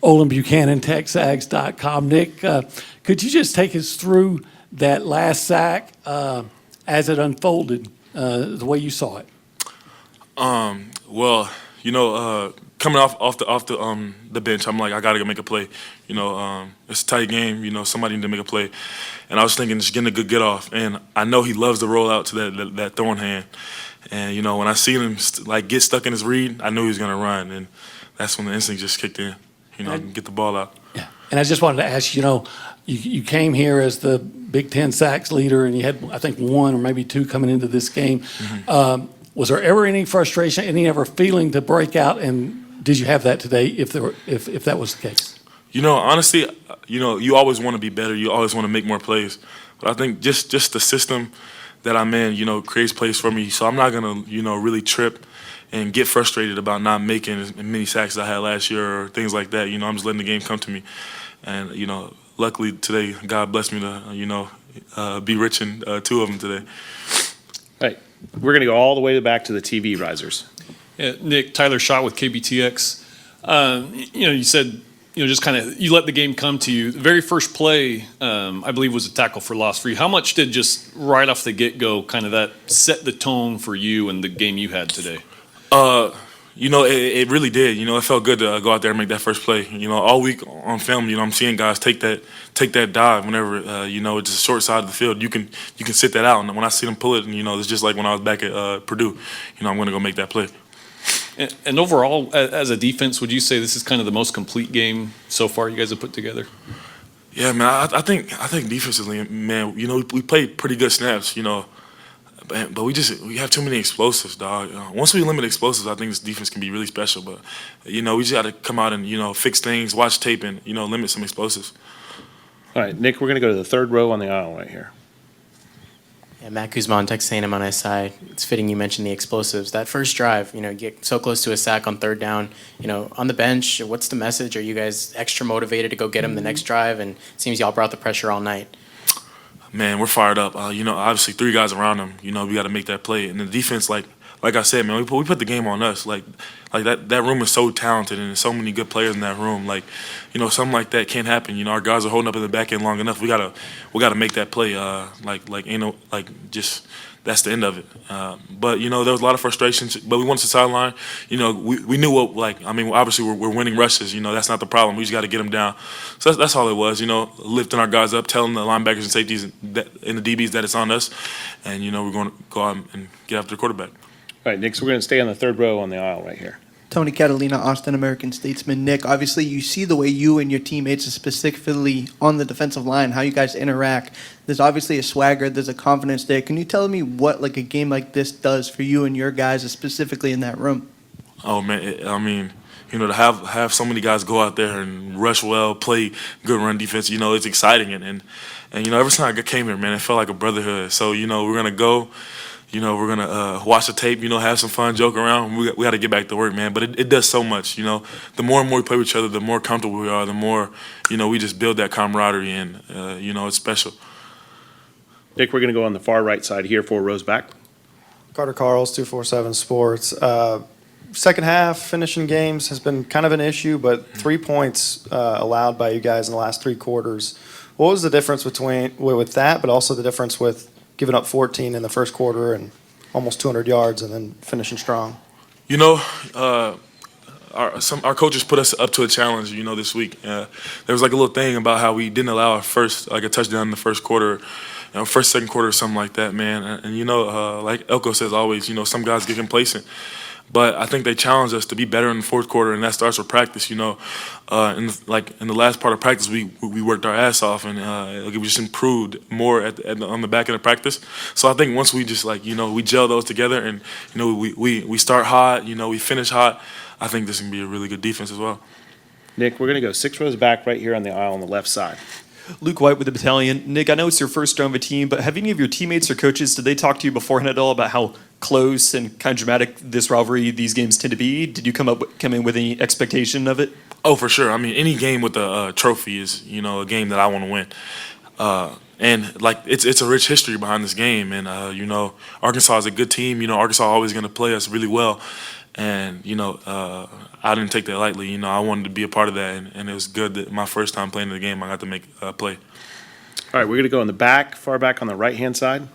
Olin Buchanan, TexAgs.com. Nic, could you just take us through that last sack as it unfolded, the way you saw it? Well, coming off the bench, I'm like, I gotta go make a play. It's a tight game. Somebody need to make a play, and I was thinking just getting a good get off. And I know he loves to roll out to that throwing hand. And when I seen him get stuck in his read, I knew he was gonna run, and that's when the instinct just kicked in. Get the ball out. Yeah, and I just wanted to ask you came here as the Big Ten sacks leader, and you had, I think, one or maybe two coming into this game. Mm-hmm. Was there ever any frustration, any ever feeling to break out, and did you have that today if that was the case? Honestly, you always want to be better. You always want to make more plays. But I think just the system that I'm in, creates plays for me. So I'm not going to, really trip and get frustrated about not making as many sacks as I had last year or things like that. I'm just letting the game come to me. And, luckily today, God blessed me to, be rich in two of them today. All right. We're going to go all the way back to the TV risers. Yeah, Nic, Tyler Shaw with KBTX. You said, just kind of, you let the game come to you. The very first play, I believe, was a tackle for loss for you. How much did just right off the get-go kind of that set the tone for you and the game you had today? It really did. It felt good to go out there and make that first play. All week on film, I'm seeing guys take that dive whenever, it's a short side of the field. You can sit that out. And when I see them pull it, it's just like when I was back at Purdue. I'm going to go make that play. And overall, as a defense, would you say this is kind of the most complete game so far you guys have put together? Yeah, man. I think defensively, man. We played pretty good snaps. But we have too many explosives, dog. Once we limit explosives, I think this defense can be really special. But we just got to come out and fix things, watch tape, and limit some explosives. All right, Nic, we're going to go to the third row on the aisle right here. Yeah, Matt Guzman, Texas A&M on SI. It's fitting you mentioned the explosives. That first drive, get so close to a sack on third down. On the bench, what's the message? Are you guys extra motivated to go get them the next drive? And it seems y'all brought the pressure all night. Man, we're fired up. Obviously 3 guys around them. We got to make that play. And the defense, like I said, man, we put the game on us. Like that room is so talented, and there's so many good players in that room. Something like that can't happen. Our guys are holding up in the back end long enough. We gotta make that play. That's the end of it. But there was a lot of frustrations. But we went to the sideline. We knew what obviously we're winning rushes. That's not the problem. We just got to get them down. So that's all it was. Lifting our guys up, telling the linebackers and safeties and the DBs that it's on us, and we're going to go out and get after the quarterback. All right, Nic, so we're going to stay on the third row on the aisle right here. Tony Catalina, Austin American Statesman. Nic, obviously you see the way you and your teammates, specifically on the defensive line, how you guys interact. There's obviously a swagger, there's a confidence there. Can you tell me what a game like this does for you and your guys, specifically in that room? Oh, man, to have so many guys go out there and rush well, play good run defense, it's exciting. And ever since I came here, man, it felt like a brotherhood. So, we're going to go. We're going to watch the tape, have some fun, joke around. We got to get back to work, man. But it does so much, The more and more we play with each other, the more comfortable we are, the more, we just build that camaraderie, and, it's special. Nic, we're going to go on the far right side here, 4 rows back. Carter Carls, 247 Sports. Second half, finishing games has been kind of an issue, but 3 points allowed by you guys in the last 3 quarters. What was the difference with that, but also the difference with giving up 14 in the first quarter and almost 200 yards and then finishing strong? Our coaches put us up to a challenge, this week. There was a little thing about how we didn't allow a touchdown in the first quarter, second quarter, or something like that, man. And like Elko says always, some guys get complacent. But I think they challenged us to be better in the fourth quarter, and that starts with practice. In the last part of practice, we worked our ass off, and we just improved more on the back end of practice. So I think once we just we gel those together, and we start hot, we finish hot. I think this can be a really good defense as well. Nic, we're going to go 6 rows back right here on the aisle on the left side. Luke White with the Battalion. Nic, I know it's your first round of a team, but have any of your teammates or coaches, did they talk to you beforehand at all about how close and kind of dramatic this rivalry, these games tend to be? Did you come in with any expectation of it? Oh, for sure. Any game with a trophy is, a game that I want to win. And it's a rich history behind this game. And Arkansas is a good team. Arkansas always going to play us really well. And, I didn't take that lightly. I wanted to be a part of that, and it was good that my first time playing the game, I got to make a play. All right, we're going to go in the back, far back on the right-hand side.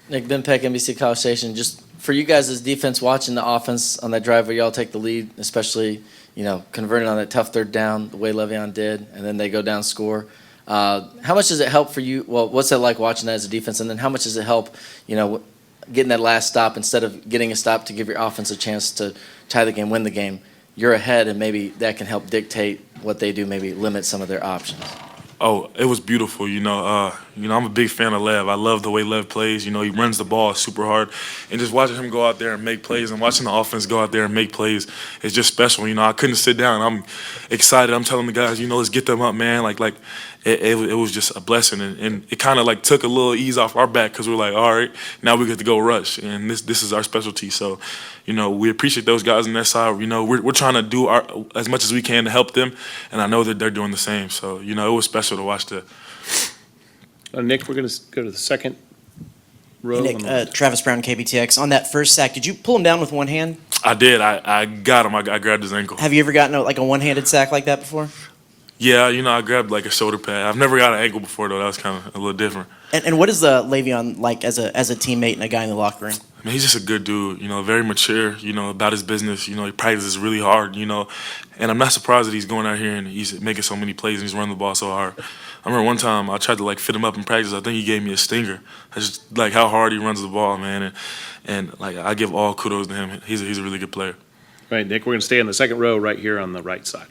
Nick, Ben Peck, NBC College Station. Just for you guys as defense, watching the offense on that drive where y'all take the lead, especially, converting on that tough third down the way Le'Veon did, and then they go down, score. How much does it help for you? Well, what's it like watching that as a defense? And then how much does it help, getting that last stop instead of getting a stop to give your offense a chance to tie the game, win the game? You're ahead, and maybe that can help dictate what they do, maybe limit some of their options. Oh, it was beautiful. I'm a big fan of Lev. I love the way Lev plays. He runs the ball super hard, and just watching him go out there and make plays, and watching the offense go out there and make plays is just special. I couldn't sit down. I'm excited. I'm telling the guys, let's get them up, man. It was just a blessing, and it kind of took a little ease off our back because we're like, all right, now we get to go rush, and this is our specialty. So, we appreciate those guys on that side. We're trying to do as much as we can to help them, and I know that they're doing the same. So, it was special to watch that. Nick, we're going to go to the second row. Hey, Nick, Travis Brown, KBTX. On that first sack, did you pull him down with one hand? I did. I got him. I grabbed his ankle. Have you ever gotten a one-handed sack like that before? Yeah, I grabbed a shoulder pad. I've never got an ankle before, though. That was kind of a little different. And what is Le'Veon like as a teammate and a guy in the locker room? I mean, he's just a good dude, very mature, about his business. He practices really hard, and I'm not surprised that he's going out here and he's making so many plays and he's running the ball so hard. I remember one time I tried to fit him up in practice. I think he gave me a stinger. That's just how hard he runs the ball, man. And I give all kudos to him. He's a really good player. All right, Nick, we're going to stay in the second row right here on the right side.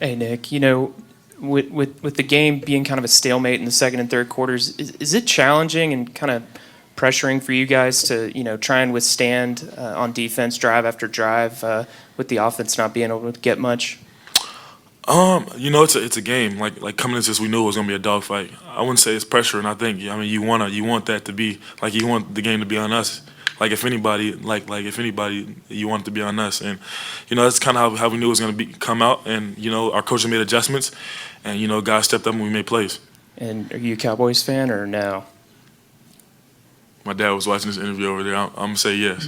Hey, Nick, with the game being kind of a stalemate in the second and third quarters, is it challenging and kind of pressuring for you guys to, try and withstand on defense drive after drive with the offense not being able to get much? It's a game. Coming into this, we knew it was gonna be a dogfight. I wouldn't say it's pressure, and I think you want that to be you want the game to be on us. If anybody, you want it to be on us, and that's kind of how we knew it was gonna come out. And our coach made adjustments, and guys stepped up and we made plays. And are you a Cowboys fan or no? My dad was watching this interview over there. I'm gonna say yes.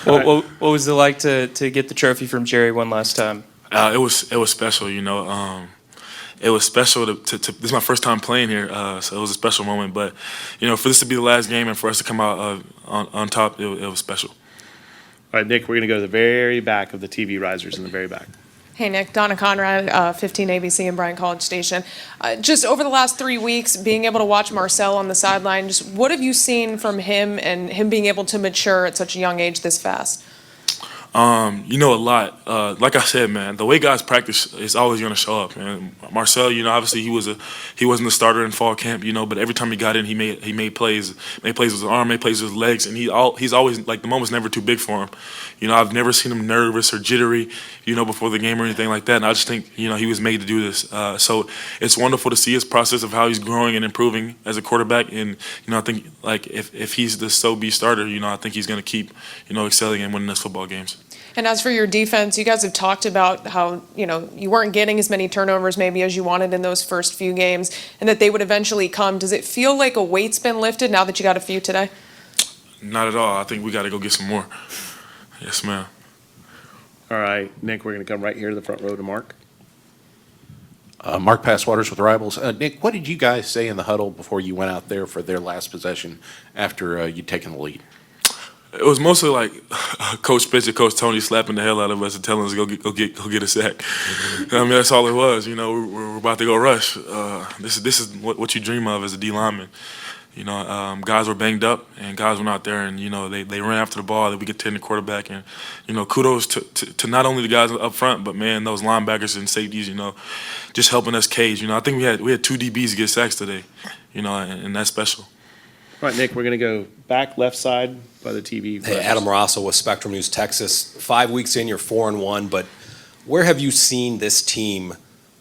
What was it like to get the trophy from Jerry one last time? It was special, It was special to this is my first time playing here, so it was a special moment. But for this to be the last game and for us to come out on top, it was special. All right, Nick, we're going to go to the very back of the TV risers in the very back. Hey, Nick, Donna Conrad, 15 ABC and Bryan College Station. Just over the last 3 weeks, being able to watch Marcel on the sideline, just what have you seen from him and him being able to mature at such a young age this fast? A lot. Like I said, man, the way guys practice is always going to show up. And Marcel, obviously he wasn't the starter in fall camp, but every time he got in, he made plays. Made plays with his arm, made plays with his legs, and he's always the moment's never too big for him. I've never seen him nervous or jittery, before the game or anything like that. And I just think, he was made to do this. So it's wonderful to see his process of how he's growing and improving as a quarterback. And I think if he's the so-be starter, I think he's going to keep excelling and winning those football games. And as for your defense, you guys have talked about how, you weren't getting as many turnovers maybe as you wanted in those first few games and that they would eventually come. Does it feel like a weight's been lifted now that you got a few today? Not at all. I think we got to go get some more. Yes, ma'am. All right, Nick, we're going to come right here to the front row to Mark. Mark Passwaters with Rivals. Nick, what did you guys say in the huddle before you went out there for their last possession after you'd taken the lead? It was mostly Coach Pitch and Coach Tony slapping the hell out of us and telling us to go get a sack. I mean, that's all it was. We're about to go rush. This is what you dream of as a D lineman. Guys were banged up and guys went out there and they ran after the ball that we could tend the quarterback and kudos to not only the guys up front but man those linebackers and safeties just helping us cage. I think we had 2 DBs get sacks today. And that's special. All right, Nick, we're going to go back left side by the TV. Hey, Adam Rosso with Spectrum News Texas. 5 weeks in, you're 4-1, but where have you seen this team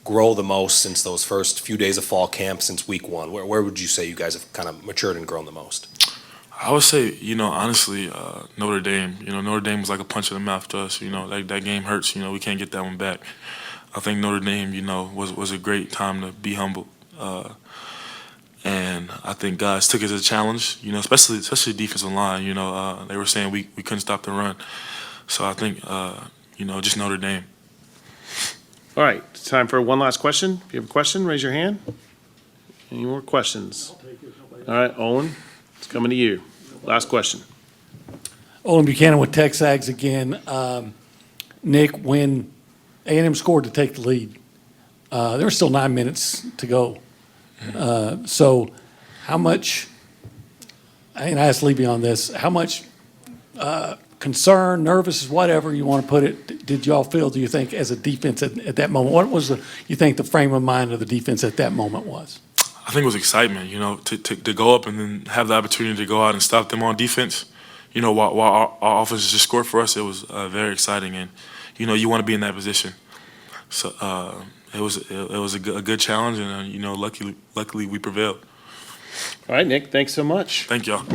grow the most since those first few days of fall camp since week 1? Where would you say you guys have kind of matured and grown the most? I would say, honestly, Notre Dame. Notre Dame was like a punch in the mouth to us. That game hurts. We can't get that one back. I think Notre Dame, was a great time to be humble. And I think guys took it as a challenge, especially defensive line. They were saying we couldn't stop the run. So I think, just Notre Dame. All right, it's time for one last question. If you have a question, raise your hand. Any more questions? All right, Olin, it's coming to you. Last question. Olin Buchanan with Texags again. Nick, when A&M scored to take the lead, there were still 9 minutes to go. So how much, and I asked Levy on this, how much concern, nervous, whatever you want to put it, did y'all feel, do you think, as a defense at that moment? What was you think the frame of mind of the defense at that moment was? I think it was excitement, to go up and then have the opportunity to go out and stop them on defense. While our offense just scored for us, it was very exciting, and you want to be in that position. So it was a good challenge, and luckily we prevailed. All right, Nick, thanks so much. Thank y'all.